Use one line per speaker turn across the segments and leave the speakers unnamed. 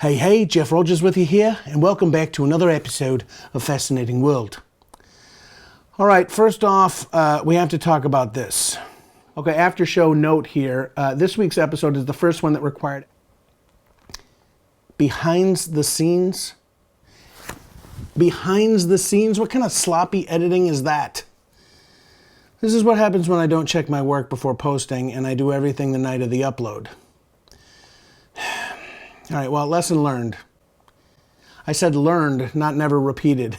Hey, Jeff Rogers with you here, and welcome back to another episode of Fascinating World. All right, first off, we have to talk about this. Okay, after show note here, this week's episode is the first one that required behind the scenes. Behind the scenes? What kind of sloppy editing is that? This is what happens when I don't check my work before posting and I do everything the night of the upload. All right, well, lesson learned. I said learned, not never repeated.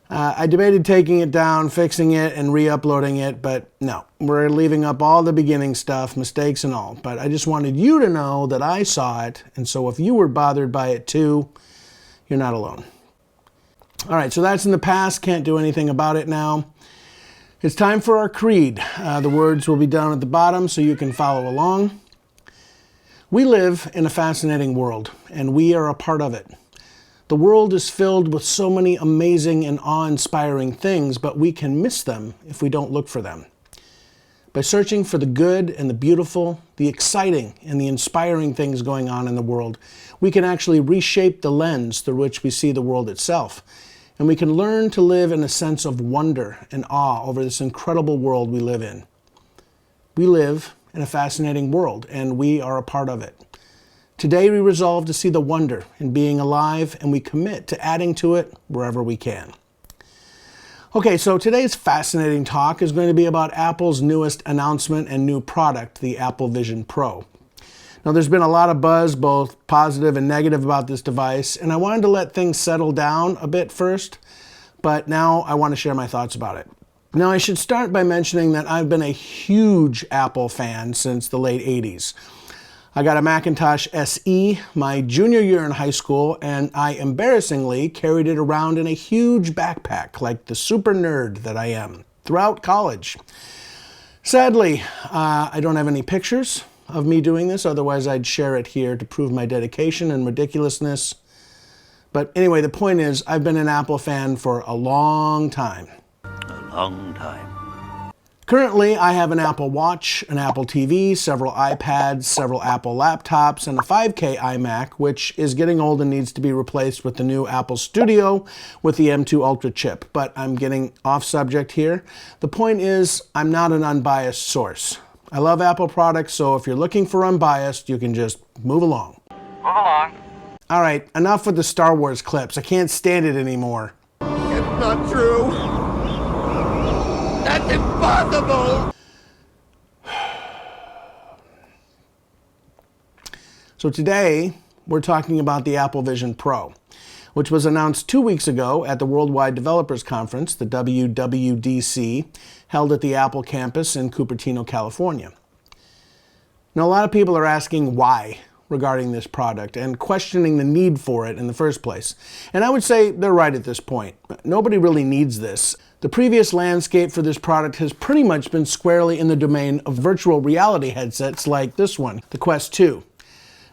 I debated taking it down, fixing it, and re-uploading it, but no. We're leaving up all the beginning stuff, mistakes and all. But I just wanted you to know that I saw it, and so if you were bothered by it too, you're not alone. All right, so that's in the past. Can't do anything about it now. It's time for our creed. The words will be down at the bottom so you can follow along. We live in a fascinating world, and we are a part of it. The world is filled with so many amazing and awe-inspiring things, but we can miss them if we don't look for them. By searching for the good and the beautiful, the exciting and the inspiring things going on in the world, we can actually reshape the lens through which we see the world itself. And we can learn to live in a sense of wonder and awe over this incredible world we live in. We live in a fascinating world, and we are a part of it. Today we resolve to see the wonder in being alive, and we commit to adding to it wherever we can. Okay, so today's fascinating talk is going to be about Apple's newest announcement and new product, the Apple Vision Pro. Now, there's been a lot of buzz, both positive and negative, about this device, and I wanted to let things settle down a bit first, but now I want to share my thoughts about it. Now, I should start by mentioning that I've been a huge Apple fan since the late 80s. I got a Macintosh SE my junior year in high school, and I embarrassingly carried it around in a huge backpack like the super nerd that I am throughout college. Sadly, I don't have any pictures of me doing this, otherwise I'd share it here to prove my dedication and ridiculousness. But anyway, the point is, I've been an Apple fan for a long time. Currently, I have an Apple Watch, an Apple TV, several iPads, several Apple laptops, and a 5K iMac, which is getting old and needs to be replaced with the new Apple Studio with the M2 Ultra chip. But I'm getting off subject here. The point is, I'm not an unbiased source. I love Apple products, so if you're looking for unbiased, you can just move along. All right, enough with the Star Wars clips. I can't stand it anymore.
It's not true. That's impossible!
So today, we're talking about the Apple Vision Pro, which was announced 2 weeks ago at the Worldwide Developers Conference, the WWDC, held at the Apple campus in Cupertino, California. Now, a lot of people are asking why regarding this product and questioning the need for it in the first place. And I would say they're right at this point. Nobody really needs this. The previous landscape for this product has pretty much been squarely in the domain of virtual reality headsets like this one, the Quest 2.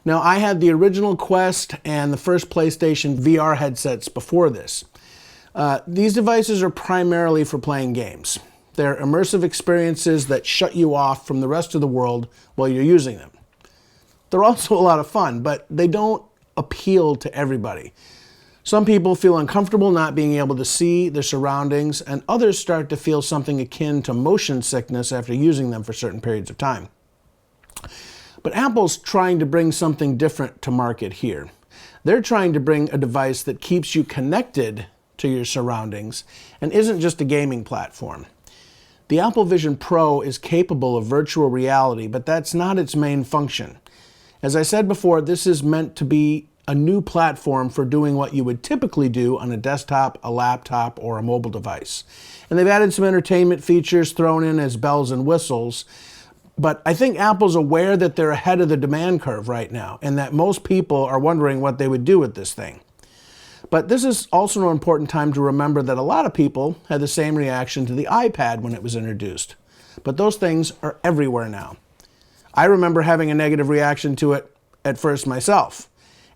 Now, I had the original Quest and the first PlayStation VR headsets before this. These devices are primarily for playing games. They're immersive experiences that shut you off from the rest of the world while you're using them. They're also a lot of fun, but they don't appeal to everybody. Some people feel uncomfortable not being able to see their surroundings, and others start to feel something akin to motion sickness after using them for certain periods of time. But Apple's trying to bring something different to market here. They're trying to bring a device that keeps you connected to your surroundings and isn't just a gaming platform. The Apple Vision Pro is capable of virtual reality, but that's not its main function. As I said before, this is meant to be a new platform for doing what you would typically do on a desktop, a laptop, or a mobile device. And they've added some entertainment features thrown in as bells and whistles, but I think Apple's aware that they're ahead of the demand curve right now, and that most people are wondering what they would do with this thing. But this is also an important time to remember that a lot of people had the same reaction to the iPad when it was introduced. But those things are everywhere now. I remember having a negative reaction to it at first myself.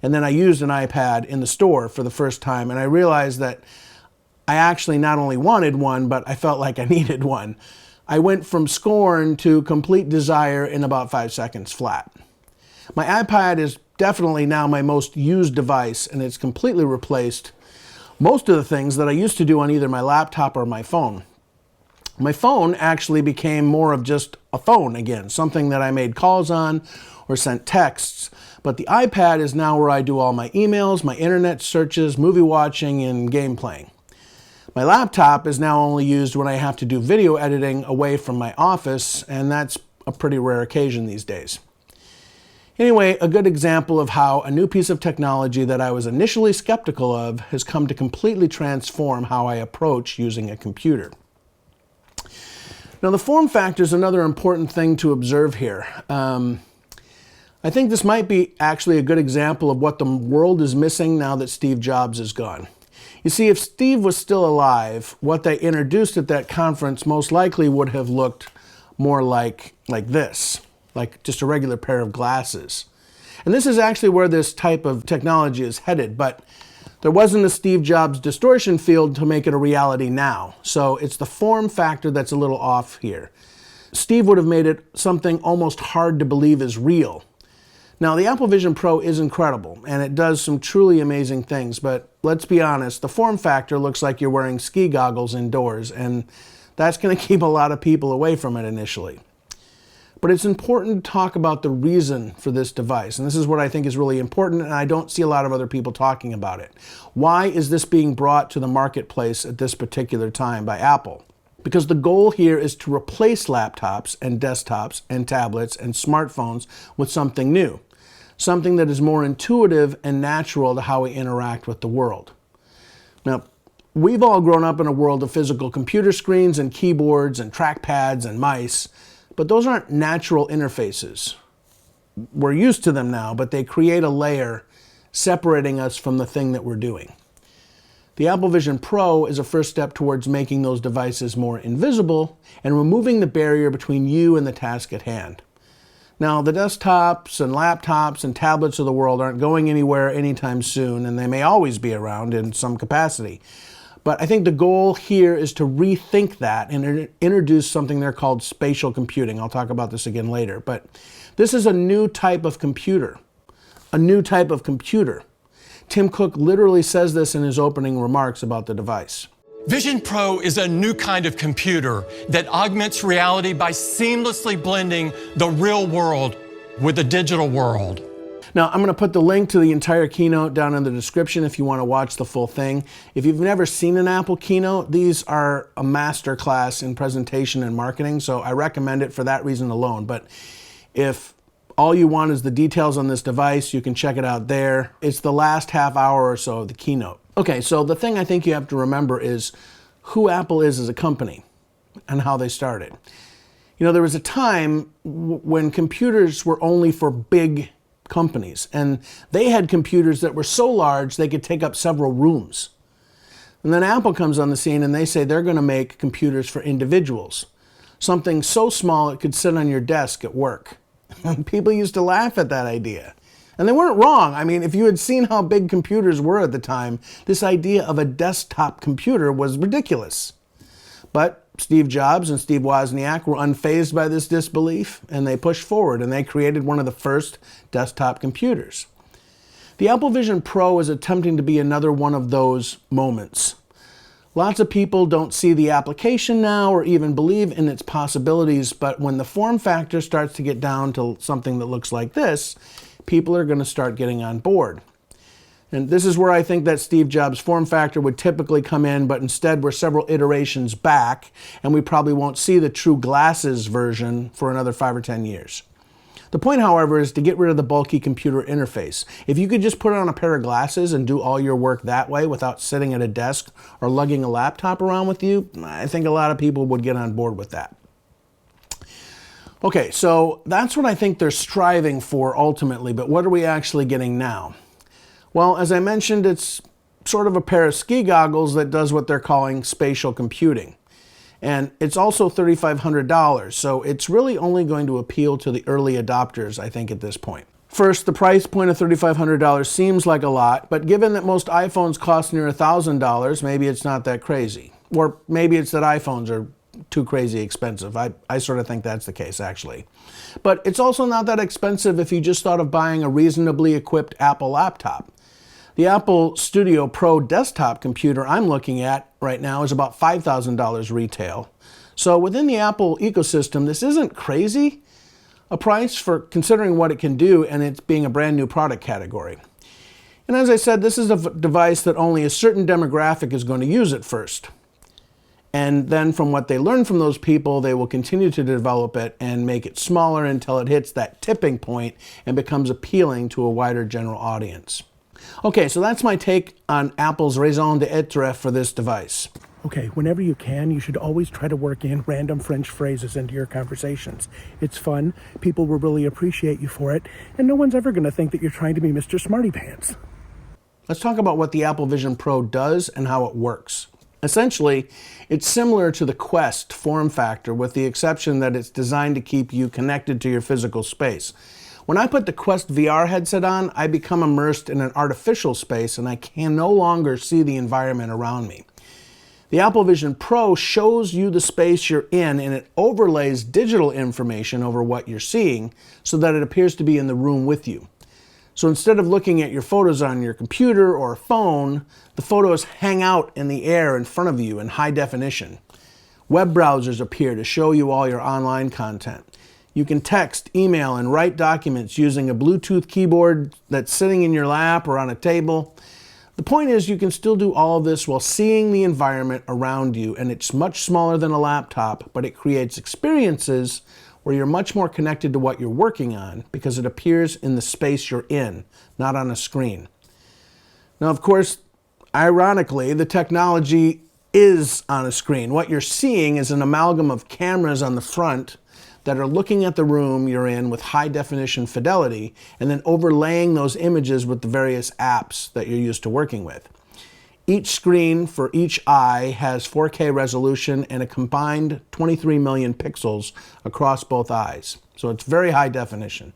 And then I used an iPad in the store for the first time, and I realized that I actually not only wanted one, but I felt like I needed one. I went from scorn to complete desire in about 5 seconds flat. My iPad is definitely now my most used device, and it's completely replaced most of the things that I used to do on either my laptop or my phone. My phone actually became more of just a phone again, something that I made calls on or sent texts. But the iPad is now where I do all my emails, my internet searches, movie watching, and game playing. My laptop is now only used when I have to do video editing away from my office, and that's a pretty rare occasion these days. Anyway, a good example of how a new piece of technology that I was initially skeptical of has come to completely transform how I approach using a computer. Now, the form factor is another important thing to observe here. I think this might be actually a good example of what the world is missing now that Steve Jobs is gone. You see, if Steve was still alive, what they introduced at that conference most likely would have looked more like this, like just a regular pair of glasses. And this is actually where this type of technology is headed, but there wasn't a Steve Jobs distortion field to make it a reality now. So it's the form factor that's a little off here. Steve would have made it something almost hard to believe is real. Now, the Apple Vision Pro is incredible, and it does some truly amazing things, but let's be honest, the form factor looks like you're wearing ski goggles indoors, and that's going to keep a lot of people away from it initially. But it's important to talk about the reason for this device, and this is what I think is really important, and I don't see a lot of other people talking about it. Why is this being brought to the marketplace at this particular time by Apple? Because the goal here is to replace laptops and desktops and tablets and smartphones with something new. Something that is more intuitive and natural to how we interact with the world. Now, we've all grown up in a world of physical computer screens and keyboards and trackpads and mice, but those aren't natural interfaces. We're used to them now, but they create a layer separating us from the thing that we're doing. The Apple Vision Pro is a first step towards making those devices more invisible and removing the barrier between you and the task at hand. Now, the desktops and laptops and tablets of the world aren't going anywhere anytime soon, and they may always be around in some capacity. But I think the goal here is to rethink that and introduce something there called spatial computing. I'll talk about this again later. But this is a new type of computer. A new type of computer. Tim Cook literally says this in his opening remarks about the device.
Vision Pro is a new kind of computer that augments reality by seamlessly blending the real world with the digital world.
Now, I'm going to put the link to the entire keynote down in the description if you want to watch the full thing. If you've never seen an Apple keynote, these are a master class in presentation and marketing, so I recommend it for that reason alone. But if all you want is the details on this device, you can check it out there. It's the last half hour or so of the keynote. Okay, so the thing I think you have to remember is who Apple is as a company and how they started. You know, there was a time when computers were only for big companies, and they had computers that were so large they could take up several rooms. And then Apple comes on the scene and they say they're going to make computers for individuals. Something so small it could sit on your desk at work. And people used to laugh at that idea. And they weren't wrong. I mean, if you had seen how big computers were at the time, this idea of a desktop computer was ridiculous. But Steve Jobs and Steve Wozniak were unfazed by this disbelief, and they pushed forward, and they created one of the first desktop computers. The Apple Vision Pro is attempting to be another one of those moments. Lots of people don't see the application now or even believe in its possibilities, but when the form factor starts to get down to something that looks like this, people are going to start getting on board. And this is where I think that Steve Jobs' form factor would typically come in, but instead we're several iterations back, and we probably won't see the true glasses version for another 5 or 10 years. The point, however, is to get rid of the bulky computer interface. If you could just put on a pair of glasses and do all your work that way without sitting at a desk or lugging a laptop around with you, I think a lot of people would get on board with that. Okay, so that's what I think they're striving for ultimately, but what are we actually getting now? Well, as I mentioned, it's sort of a pair of ski goggles that does what they're calling spatial computing. And it's also $3,500, so it's really only going to appeal to the early adopters, I think, at this point. First, the price point of $3,500 seems like a lot, but given that most iPhones cost near $1,000, maybe it's not that crazy. Or maybe it's that iPhones are too crazy expensive. I sort of think that's the case, actually. But it's also not that expensive if you just thought of buying a reasonably equipped Apple laptop. The Apple Studio Pro desktop computer I'm looking at right now is about $5,000 retail. So within the Apple ecosystem, this isn't crazy a price for considering what it can do and it's being a brand new product category. And as I said, this is a device that only a certain demographic is going to use at first. And then from what they learn from those people, they will continue to develop it and make it smaller until it hits that tipping point and becomes appealing to a wider general audience. Okay, so that's my take on Apple's raison d'etre for this device.
Okay, whenever you can, you should always try to work in random French phrases into your conversations. It's fun, people will really appreciate you for it, and no one's ever going to think that you're trying to be Mr. Smarty Pants.
Let's talk about what the Apple Vision Pro does and how it works. Essentially, it's similar to the Quest form factor with the exception that it's designed to keep you connected to your physical space. When I put the Quest VR headset on, I become immersed in an artificial space and I can no longer see the environment around me. The Apple Vision Pro shows you the space you're in and it overlays digital information over what you're seeing so that it appears to be in the room with you. So instead of looking at your photos on your computer or phone, the photos hang out in the air in front of you in high definition. Web browsers appear to show you all your online content. You can text, email, and write documents using a Bluetooth keyboard that's sitting in your lap or on a table. The point is you can still do all of this while seeing the environment around you, and it's much smaller than a laptop, but it creates experiences where you're much more connected to what you're working on because it appears in the space you're in, not on a screen. Now, of course, ironically, the technology is on a screen. What you're seeing is an amalgam of cameras on the front that are looking at the room you're in with high definition fidelity and then overlaying those images with the various apps that you're used to working with. Each screen for each eye has 4K resolution and a combined 23 million pixels across both eyes. So it's very high definition.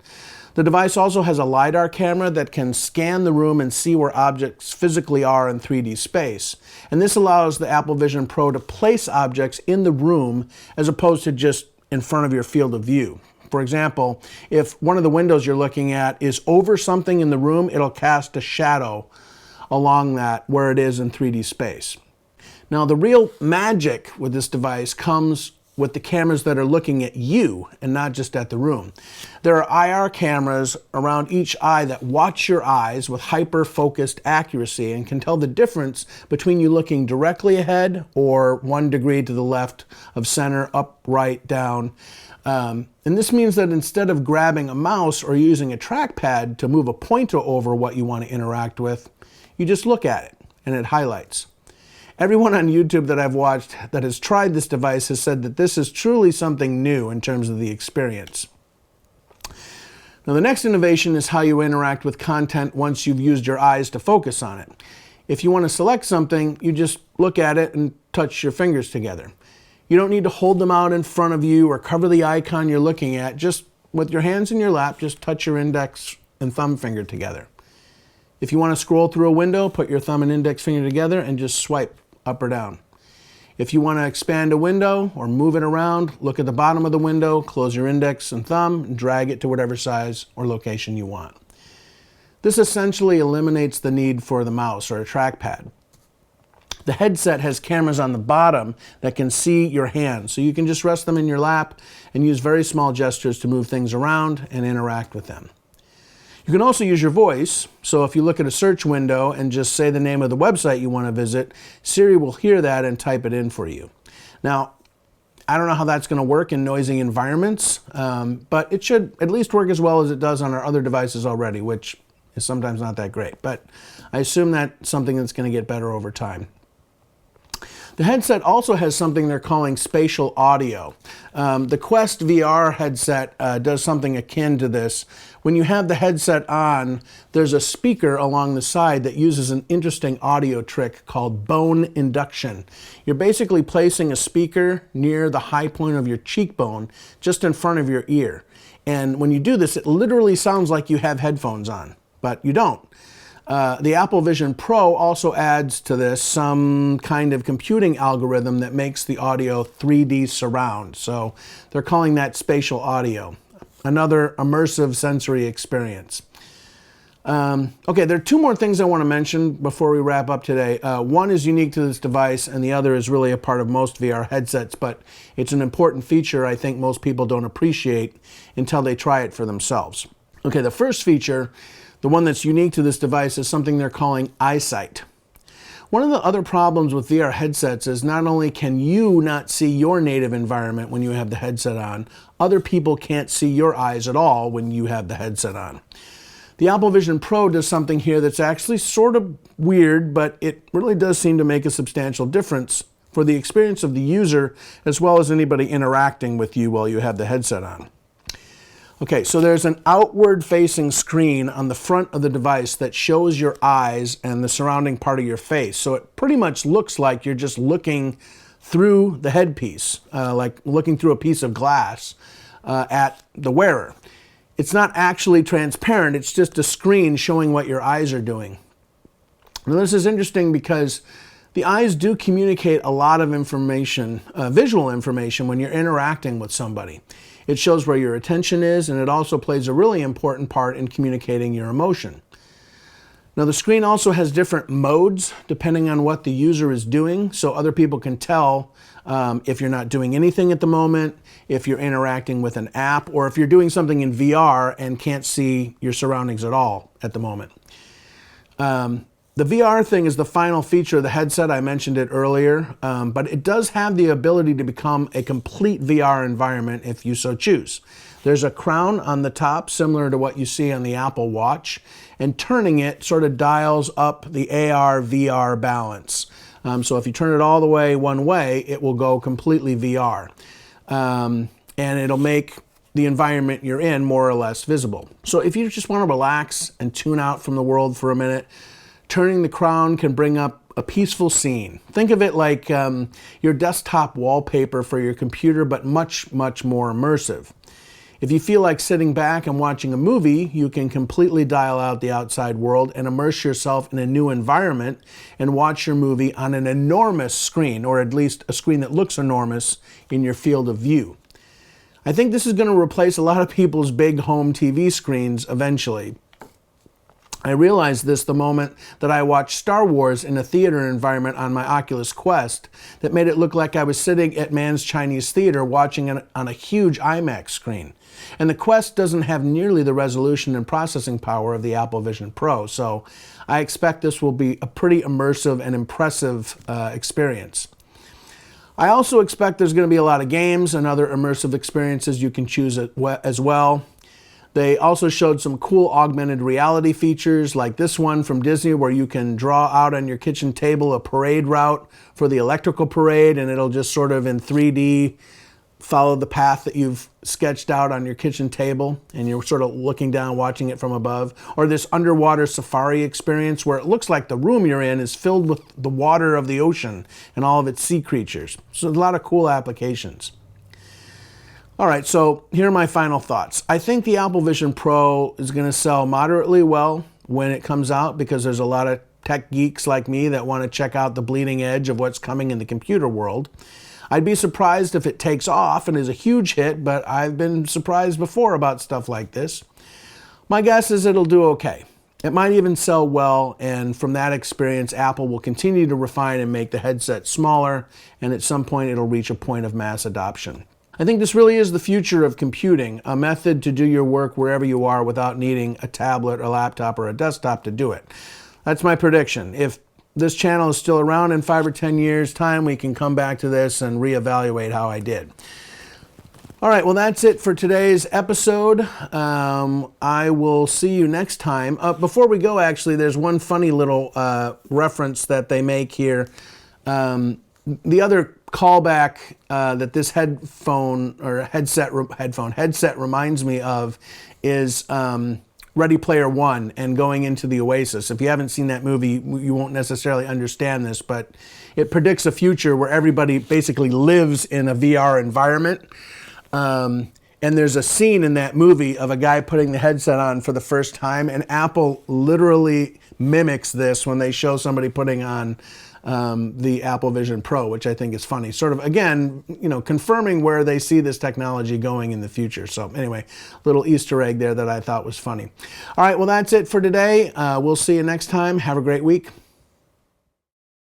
The device also has a LiDAR camera that can scan the room and see where objects physically are in 3D space. And this allows the Apple Vision Pro to place objects in the room as opposed to just in front of your field of view. For example, if one of the windows you're looking at is over something in the room, it'll cast a shadow along that where it is in 3D space. Now, the real magic with this device comes with the cameras that are looking at you and not just at the room. There are IR cameras around each eye that watch your eyes with hyper-focused accuracy and can tell the difference between you looking directly ahead or 1 degree to the left of center, up, right, down. And this means that instead of grabbing a mouse or using a trackpad to move a pointer over what you want to interact with, you just look at it and it highlights. Everyone on YouTube that I've watched that has tried this device has said that this is truly something new in terms of the experience. Now, the next innovation is how you interact with content once you've used your eyes to focus on it. If you want to select something, you just look at it and touch your fingers together. You don't need to hold them out in front of you or cover the icon you're looking at. Just with your hands in your lap, just touch your index and thumb finger together. If you want to scroll through a window, put your thumb and index finger together and just swipe up or down. If you want to expand a window or move it around, look at the bottom of the window, close your index and thumb, and drag it to whatever size or location you want. This essentially eliminates the need for the mouse or a trackpad. The headset has cameras on the bottom that can see your hands, so you can just rest them in your lap and use very small gestures to move things around and interact with them. You can also use your voice, so if you look at a search window and just say the name of the website you want to visit, Siri will hear that and type it in for you. Now, I don't know how that's going to work in noisy environments, but it should at least work as well as it does on our other devices already, which is sometimes not that great. But I assume that's something that's going to get better over time. The headset also has something they're calling spatial audio. The Quest VR headset does something akin to this. When you have the headset on, there's a speaker along the side that uses an interesting audio trick called bone induction. You're basically placing a speaker near the high point of your cheekbone, just in front of your ear. And when you do this, it literally sounds like you have headphones on, but you don't. The Apple Vision Pro also adds to this some kind of computing algorithm that makes the audio 3D surround. So they're calling that spatial audio, another immersive sensory experience. Okay, there are two more things I want to mention before we wrap up today. One is unique to this device, and the other is really a part of most VR headsets, but it's an important feature I think most people don't appreciate until they try it for themselves. Okay, the first feature, the one that's unique to this device, is something they're calling eyesight. One of the other problems with VR headsets is not only can you not see your native environment when you have the headset on, other people can't see your eyes at all when you have the headset on. The Apple Vision Pro does something here that's actually sort of weird, but it really does seem to make a substantial difference for the experience of the user as well as anybody interacting with you while you have the headset on. Okay, so there's an outward-facing screen on the front of the device that shows your eyes and the surrounding part of your face. So it pretty much looks like you're just looking through the headpiece, like looking through a piece of glass at the wearer. It's not actually transparent, it's just a screen showing what your eyes are doing. Now this is interesting because the eyes do communicate a lot of information, visual information, when you're interacting with somebody. It shows where your attention is, and it also plays a really important part in communicating your emotion. Now the screen also has different modes depending on what the user is doing, so other people can tell if you're not doing anything at the moment, if you're interacting with an app, or if you're doing something in VR and can't see your surroundings at all at the moment. The VR thing is the final feature of the headset. I mentioned it earlier, but it does have the ability to become a complete VR environment if you so choose. There's a crown on the top, similar to what you see on the Apple Watch, and turning it sort of dials up the AR-VR balance. So if you turn it all the way one way, it will go completely VR. And it'll make the environment you're in more or less visible. So if you just want to relax and tune out from the world for a minute, turning the crown can bring up a peaceful scene. Think of it like your desktop wallpaper for your computer, but much, much more immersive. If you feel like sitting back and watching a movie, you can completely dial out the outside world and immerse yourself in a new environment and watch your movie on an enormous screen, or at least a screen that looks enormous in your field of view. I think this is going to replace a lot of people's big home TV screens eventually. I realized this the moment that I watched Star Wars in a theater environment on my Oculus Quest that made it look like I was sitting at Mann's Chinese Theater watching it on a huge IMAX screen. And the Quest doesn't have nearly the resolution and processing power of the Apple Vision Pro, so I expect this will be a pretty immersive and impressive experience. I also expect there's going to be a lot of games and other immersive experiences you can choose as well. They also showed some cool augmented reality features like this one from Disney where you can draw out on your kitchen table a parade route for the electrical parade, and it'll just sort of in 3D follow the path that you've sketched out on your kitchen table, and you're sort of looking down watching it from above. Or this underwater safari experience where it looks like the room you're in is filled with the water of the ocean and all of its sea creatures. So a lot of cool applications. All right, so here are my final thoughts. I think the Apple Vision Pro is going to sell moderately well when it comes out because there's a lot of tech geeks like me that want to check out the bleeding edge of what's coming in the computer world. I'd be surprised if it takes off and is a huge hit, but I've been surprised before about stuff like this. My guess is it'll do okay. It might even sell well, and from that experience, Apple will continue to refine and make the headset smaller, and at some point it'll reach a point of mass adoption. I think this really is the future of computing, a method to do your work wherever you are without needing a tablet, a laptop, or a desktop to do it. That's my prediction. If this channel is still around in 5 or 10 years' time, we can come back to this and reevaluate how I did. All right, well, that's it for today's episode. I will see you next time. Before we go, actually, there's one funny little reference that they make here. The other callback that this headset reminds me of is Ready Player One and going into the Oasis. If you haven't seen that movie, you won't necessarily understand this, but it predicts a future where everybody basically lives in a VR environment. And there's a scene in that movie of a guy putting the headset on for the first time, and Apple literally mimics this when they show somebody putting on the Apple Vision Pro, which I think is funny. Sort of, again, confirming where they see this technology going in the future. So anyway, little Easter egg there that I thought was funny. All right, well, that's it for today. We'll see you next time. Have a great week.